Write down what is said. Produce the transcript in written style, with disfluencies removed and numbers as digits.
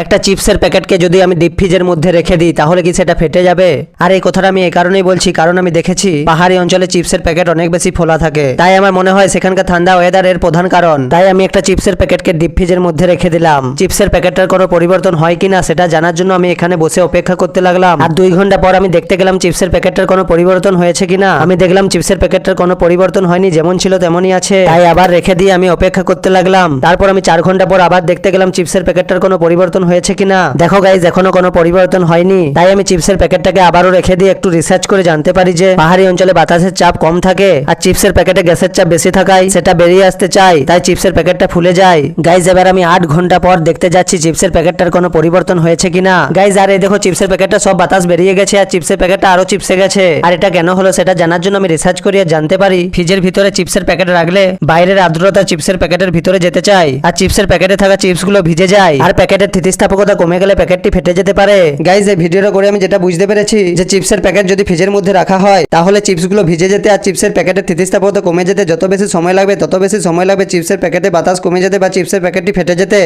একটা চিপসের প্যাকেটকে যদি আমি ডিপ ফ্রিজের মধ্যে রেখে দিই তাহলে কি সেটা ফেটে যাবে? আর এই কথাটা আমি এই কারণেই বলছি, কারণ আমি দেখেছি পাহাড়ি অঞ্চলে চিপসের প্যাকেট অনেক বেশি ফোলা থাকে। তাই আমার মনে হয় সেখানকার ঠান্ডা ওয়েদার এর প্রধান কারণ। তাই আমি একটা চিপসের প্যাকেটকে ডিপ ফ্রিজের মধ্যে রেখে দিলাম। চিপসের প্যাকেটটার কোনো পরিবর্তন হয় কিনা সেটা জানার জন্য আমি এখানে বসে অপেক্ষা করতে লাগলাম। আর 2 ঘন্টা পর আমি দেখতে গেলাম চিপসের প্যাকেটটার কোনো পরিবর্তন হয়েছে কিনা। আমি দেখলাম চিপসের প্যাকেটটার কোনো পরিবর্তন হয়নি, যেমন ছিল তেমনই আছে। তাই আবার রেখে দিয়ে আমি অপেক্ষা করতে লাগলাম। তারপর আমি 4 ঘন্টা পর আবার দেখতে গেলাম চিপসের প্যাকেটটার কোনো পরিবর্তন হয়েছে কিনা। দেখো গাইজ, এখনো কোনো পরিবর্তন হয়নি। তাই আমি চিপসের প্যাকেটটাকে আবারও রেখে দিয়ে একটু রিসার্চ করে জানতে পারি যে পাহাড়ি অঞ্চলে বাতাসের চাপ কম থাকে আর চিপসের প্যাকেটে গ্যাসের চাপ বেশি থাকায় সেটা বেরিয়ে আসতে চাই, তাই চিপসের প্যাকেটটা ফুলে যায়। গাইজ, এবার আমি 8 ঘন্টা পর দেখতে যাচ্ছি চিপসের প্যাকেটটার কোনো পরিবর্তন হয়েছে কিনা। গাইজ, আর এই দেখো চিপসের প্যাকেটটা সব বাতাস বেরিয়ে গেছে আর চিপসের প্যাকেটটা আরো চিপসে গেছে। আর এটা কেন হলো সেটা জানার জন্য আমি রিসার্চ করি আর জানতে পারি ফ্রিজের ভিতরে চিপসের প্যাকেট রাখলে বাইরের আর্দ্রতা চিপসের প্যাকেটের ভিতরে যেতে চায় আর চিপসের প্যাকেটে থাকা চিপসগুলো ভিজে যায় আর প্যাকেটের স্থিতিস্থাপকতা কমে গেলে প্যাকেটটি ফেটে যেতে পারে। গাইজ, এই ভিডিওটা করে আমি যেটা বুঝতে পেরেছি যে চিপসের প্যাকেট যদি ফ্রিজের মধ্যে রাখা হয় তাহলে চিপসগুলো ভিজে যেতে আর চিপসের প্যাকেটের স্থিতিস্থাপকতা কমে যেতে যত বেশি সময় লাগবে তত বেশি সময় লাগবে চিপসের প্যাকেটে বাতাস কমে যেতে বা চিপসের প্যাকেটটি ফেটে যেতে।